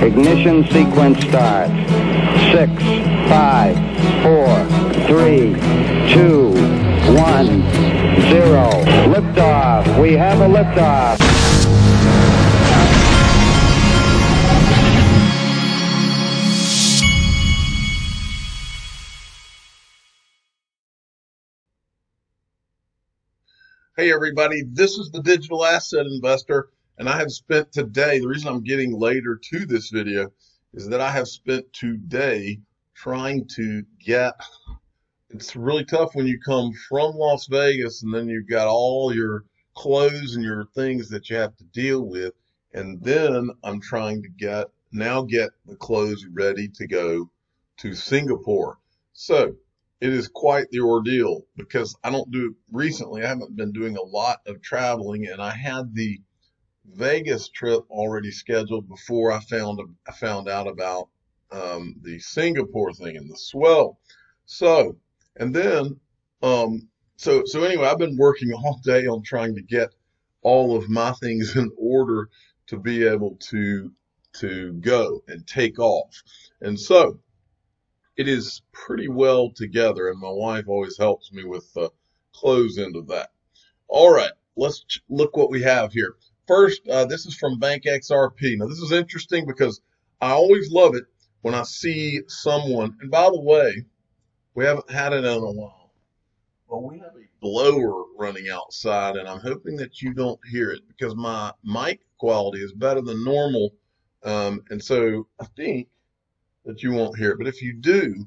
Ignition sequence start. 6, 5, 4, 3, 2, 1, 0. Liftoff. We have a liftoff. Hey everybody, this is the Digital Asset Investor, and I have spent today, the reason I'm getting later to this video is that I have spent today trying to get, it's really tough when you come from Las Vegas and then you've got all your clothes and your things that you have to deal with, and then I'm trying to get the clothes ready to go to Singapore. So it is quite the ordeal because I haven't been doing a lot of traveling, and I had the Vegas trip already scheduled before I found out about the Singapore thing and the Swell. So anyway, I've been working all day on trying to get all of my things in order to be able to go and take off. And so it is pretty well together, and my wife always helps me with the close end of that. All right, let's look what we have here. First, this is from Bank XRP. Now, this is interesting because I always love it when I see someone, and by the way, we haven't had it in a while, but we have a blower running outside, and I'm hoping that you don't hear it because my mic quality is better than normal, and so I think that you won't hear it. But if you do,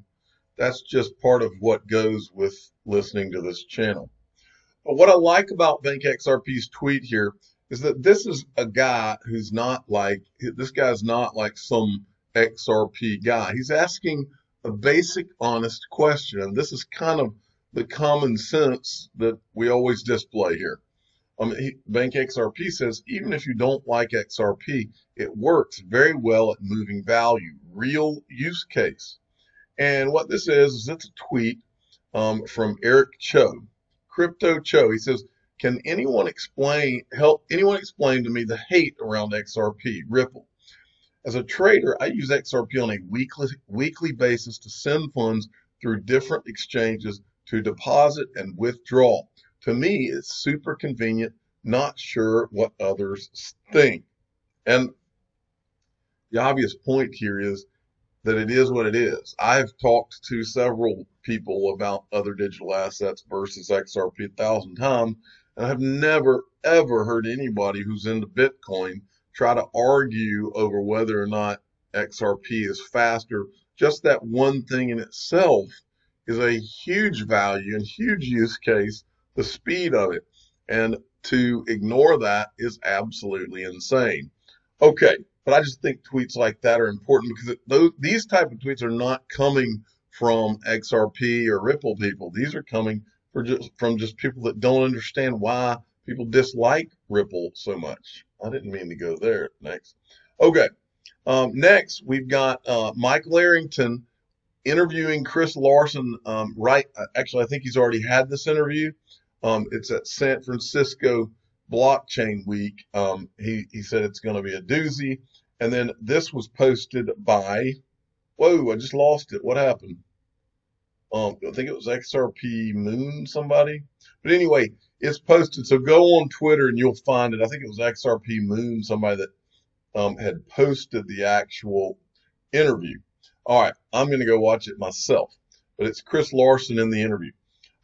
that's just part of what goes with listening to this channel. But what I like about Bank XRP's tweet here is that this is a guy who's not like, this guy's not like some XRP guy. He's asking a basic, honest question. And this is kind of the common sense that we always display here. Bank XRP says, even if you don't like XRP, it works very well at moving value, real use case. And what this is it's a tweet from Eric Cho, Crypto Cho. He says, can anyone help anyone explain to me the hate around XRP, Ripple? As a trader, I use XRP on a weekly basis to send funds through different exchanges to deposit and withdraw. To me, it's super convenient, not sure what others think. And the obvious point here is that it is what it is. I've talked to several people about other digital assets versus XRP 1,000 times, and I've never, ever heard anybody who's into Bitcoin try to argue over whether or not XRP is faster. Just that one thing in itself is a huge value and huge use case, the speed of it. And to ignore that is absolutely insane. Okay, but I just think tweets like that are important because these type of tweets are not coming from XRP or Ripple people. These are coming from just people that don't understand why people dislike Ripple so much. I didn't mean to go there next. Okay, next we've got Michael Arrington interviewing Chris Larson. Actually, I think he's already had this interview. It's at San Francisco Blockchain Week. He said it's going to be a doozy. And then this was posted by, whoa, I just lost it. What happened? I think it was XRP Moon somebody. But anyway, it's posted. So go on Twitter and you'll find it. I think it was XRP Moon, somebody that had posted the actual interview. All right, I'm going to go watch it myself. But it's Chris Larson in the interview.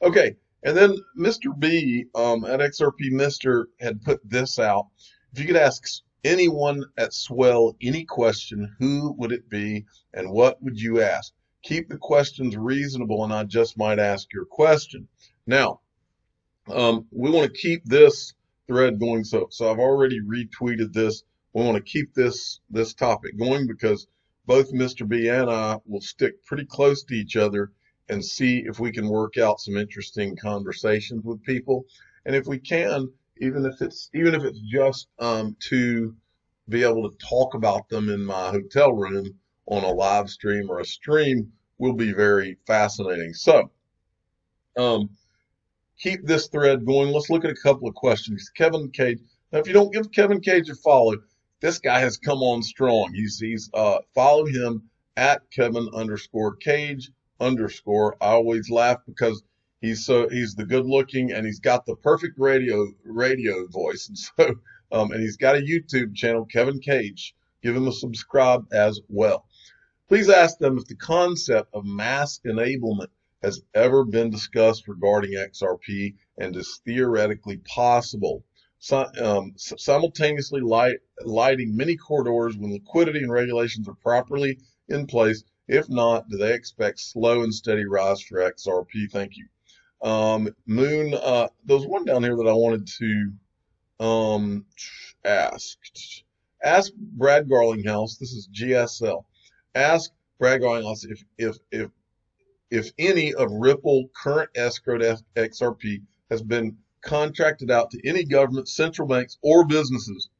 Okay. And then Mr. B at XRP Mr. had put this out. If you could ask anyone at Swell any question, who would it be and what would you ask? Keep the questions reasonable and I just might ask your question. Now, we want to keep this thread going. So I've already retweeted this. We want to keep this topic going because both Mr. B and I will stick pretty close to each other and see if we can work out some interesting conversations with people. And if we can, even if it's just to be able to talk about them in my hotel room on a live stream or a stream, will be very fascinating. So keep this thread going. Let's look at a couple of questions. Kevin Cate. Now, if you don't give Kevin Cate a follow, this guy has come on strong. He's follow him at Kevin_Cage_. I always laugh because he's the good looking and he's got the perfect radio voice. And so, and he's got a YouTube channel, Kevin Cage. Give him a subscribe as well. Please ask them if the concept of mass enablement has ever been discussed regarding XRP and is theoretically possible. Simultaneously lighting many corridors when liquidity and regulations are properly in place. If not, do they expect slow and steady rise for XRP? Thank you. Moon, there was one down here that I wanted to ask Brad Garlinghouse. This is GSL. Ask Brad Garlinghouse if any of Ripple current escrowed XRP has been contracted out to any government, central banks, or businesses.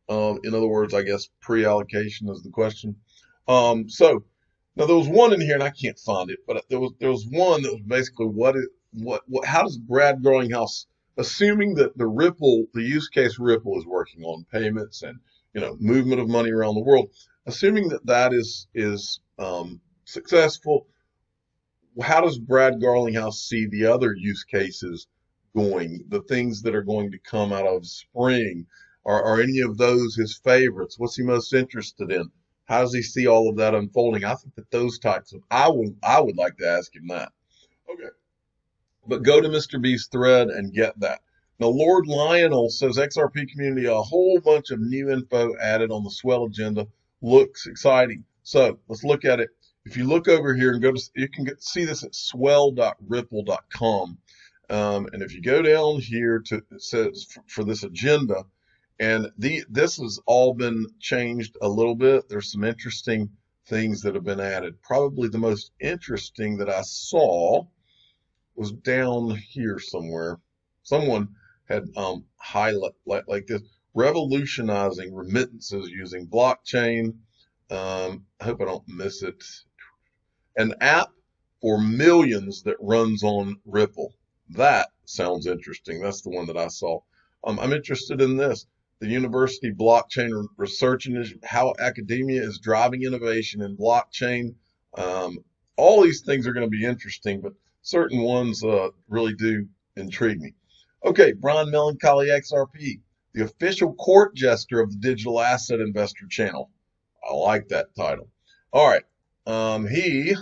In other words, I guess pre-allocation is the question. So now there was one in here, and I can't find it, but there was one that was basically how does Brad Garlinghouse, assuming that the use case Ripple is working on payments and movement of money around the world, assuming that is successful, how does Brad Garlinghouse see the other use cases going, the things that are going to come out of spring? Are any of those his favorites? What's he most interested in? How does he see all of that unfolding? I think that those types of, I would like to ask him that. Okay. But go to Mr. B's thread and get that. Now, Lord Lionel says XRP community, a whole bunch of new info added on the Swell Agenda. Looks exciting. So let's look at it. If you look over here and go to, you can see this at swell.ripple.com. And if you go down here to, it says for this agenda, and this has all been changed a little bit. There's some interesting things that have been added. Probably the most interesting that I saw was down here somewhere. Someone had highlight like this, revolutionizing remittances using blockchain. I hope I don't miss it. An app for millions that runs on Ripple. That sounds interesting. That's the one that I saw. I'm interested in this. The University Blockchain Research Initiative, how academia is driving innovation in blockchain. All these things are going to be interesting, but certain ones really do intrigue me. Okay, Brian Melancholy XRP, the official court jester of the Digital Asset Investor channel. I like that title. All right, he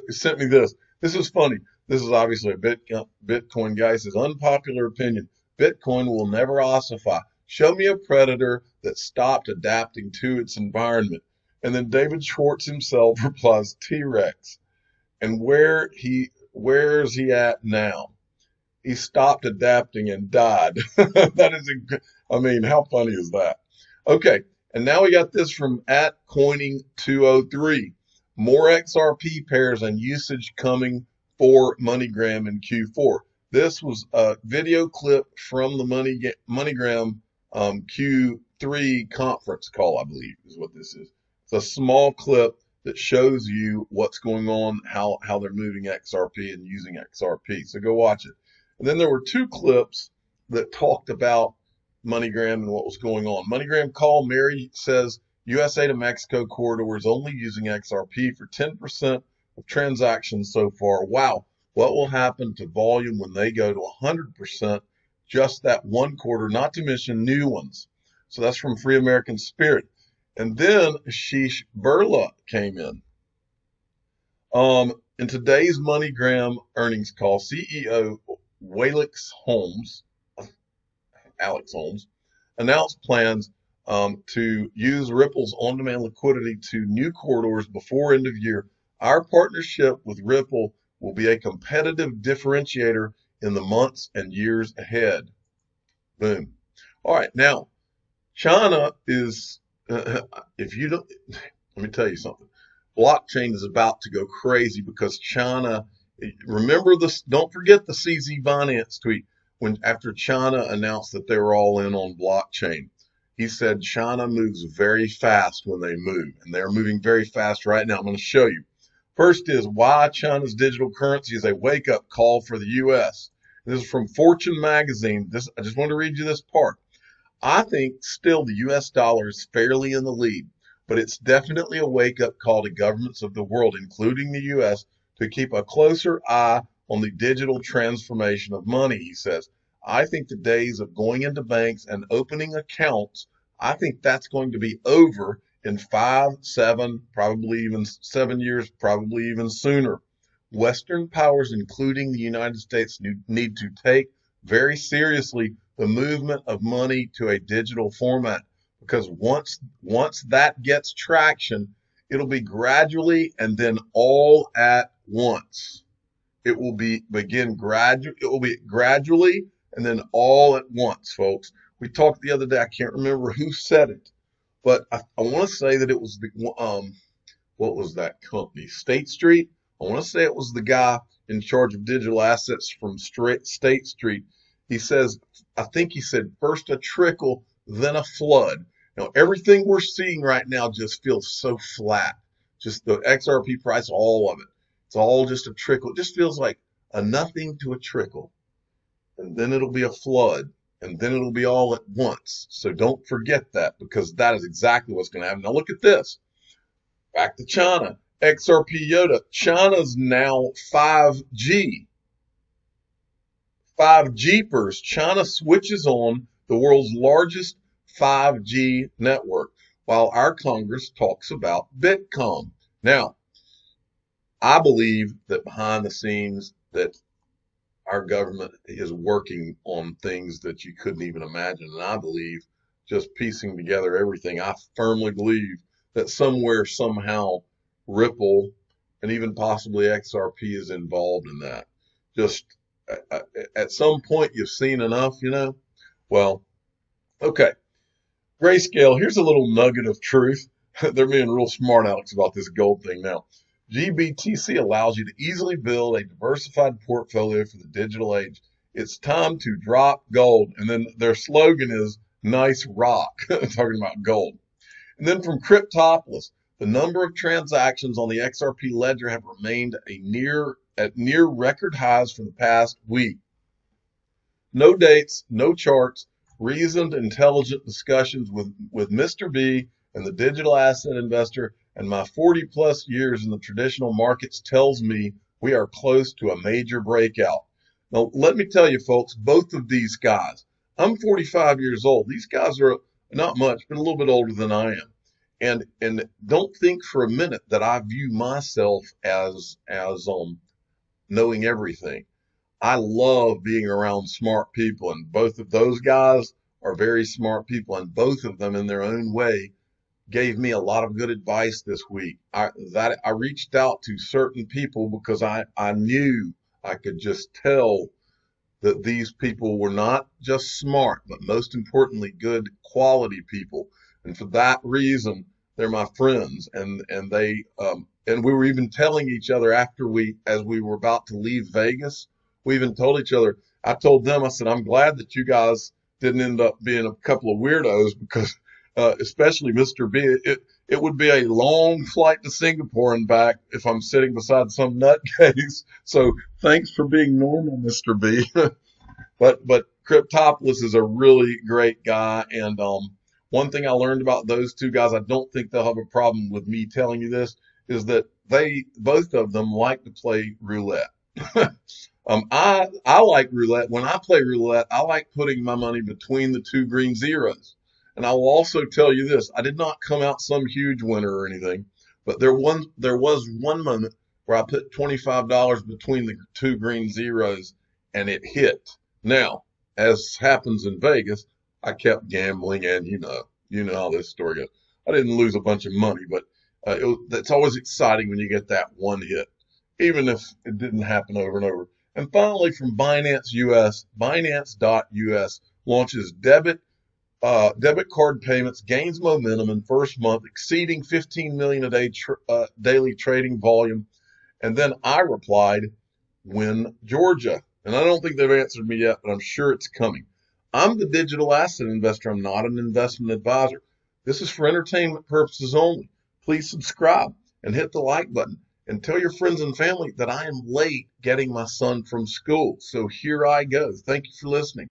sent me this. This is funny. This is obviously a Bitcoin guy. He says, unpopular opinion. Bitcoin will never ossify. Show me a predator that stopped adapting to its environment. And then David Schwartz himself replies, T-Rex. And where is he at now? He stopped adapting and died. That is, I mean, how funny is that? Okay, and now we got this from @coining203. More XRP pairs and usage coming for MoneyGram in Q4. This was a video clip from the MoneyGram Q3 conference call, I believe is what this is. It's a small clip that shows you what's going on, how they're moving XRP and using XRP. So go watch it. And then there were two clips that talked about MoneyGram and what was going on. MoneyGram call, Mary says USA to Mexico corridor is only using XRP for 10% of transactions so far. Wow. What will happen to volume when they go to 100%? Just that one quarter, not to mention new ones. So that's from Free American Spirit. And then Ashish Burla came in. In today's MoneyGram earnings call, CEO Alex Holmes, announced plans to use Ripple's on-demand liquidity to new corridors before end of year. Our partnership with Ripple will be a competitive differentiator in the months and years ahead. Boom. All right, now China is, if you don't, let me tell you something. Blockchain is about to go crazy because China, remember this, don't forget the CZ Binance tweet when after China announced that they were all in on blockchain. He said China moves very fast when they move, and they're moving very fast right now. I'm going to show you. First is why China's digital currency is a wake-up call for the U.S. This is from Fortune magazine. I just want to read you this part. I think still the US dollar is fairly in the lead, but it's definitely a wake-up call to governments of the world, including the US, to keep a closer eye on the digital transformation of money, he says. I think the days of going into banks and opening accounts, I think that's going to be over in 5, 7, probably even 7 years, probably even sooner. Western powers, including the United States, need to take very seriously the movement of money to a digital format, because once that gets traction, it'll be gradually and then all at once. It will be gradually and then all at once, folks. We talked the other day, I can't remember who said it, but I want to say that it was the what was that company? State Street. I want to say it was the guy in charge of digital assets from State Street. He says, I think he said, first a trickle, then a flood. Now, everything we're seeing right now just feels so flat. Just the XRP price, all of it. It's all just a trickle. It just feels like a nothing to a trickle. And then it'll be a flood. And then it'll be all at once. So don't forget that, because that is exactly what's going to happen. Now look at this. Back to China. XRP Yoda. China's now 5G. 5Gpers. China switches on the world's largest 5G network, while our Congress talks about Bitcoin. Now, I believe that behind the scenes that our government is working on things that you couldn't even imagine. And I believe, just piecing together everything, I firmly believe that somewhere, somehow, Ripple and even possibly XRP is involved in that. Just at some point, you've seen enough, you know? Well, okay. Grayscale, here's a little nugget of truth. They're being real smart, Alex, about this gold thing now. GBTC allows you to easily build a diversified portfolio for the digital age. It's time to drop gold. And then their slogan is nice rock, talking about gold. And then from Cryptopolis, the number of transactions on the XRP ledger have remained at near record highs for the past week. No dates, no charts, reasoned, intelligent discussions with Mr. B and the digital asset investor, and my 40 plus years in the traditional markets tells me we are close to a major breakout. Now, let me tell you, folks, both of these guys, I'm 45 years old. These guys are not much, but a little bit older than I am. And don't think for a minute that I view myself as knowing everything. I love being around smart people, and both of those guys are very smart people, and both of them in their own way gave me a lot of good advice this week. I reached out to certain people because I knew, I could just tell that these people were not just smart, but most importantly, good quality people. And for that reason, they're my friends. And we were even telling each other as we were about to leave Vegas, we even told each other, I told them, I said, I'm glad that you guys didn't end up being a couple of weirdos, because especially Mr. B, it would be a long flight to Singapore and back if I'm sitting beside some nutcase. So thanks for being normal, Mr. B. But Cryptopolis is a really great guy. And one thing I learned about those two guys, I don't think they'll have a problem with me telling you this, is that both of them like to play roulette. I like roulette. When I play roulette, I like putting my money between the two green zeros. And I will also tell you this, I did not come out some huge winner or anything, but there was one moment where I put $25 between the two green zeros and it hit. Now, as happens in Vegas, I kept gambling, and you know how this story goes. I didn't lose a bunch of money, but it's always exciting when you get that one hit, even if it didn't happen over and over. And finally, from Binance US, Binance.us launches debit card payments, gains momentum in first month, exceeding 15 million a day daily trading volume. And then I replied, win Georgia. And I don't think they've answered me yet, but I'm sure it's coming. I'm the digital asset investor. I'm not an investment advisor. This is for entertainment purposes only. Please subscribe and hit the like button, and tell your friends and family that I am late getting my son from school. So here I go. Thank you for listening.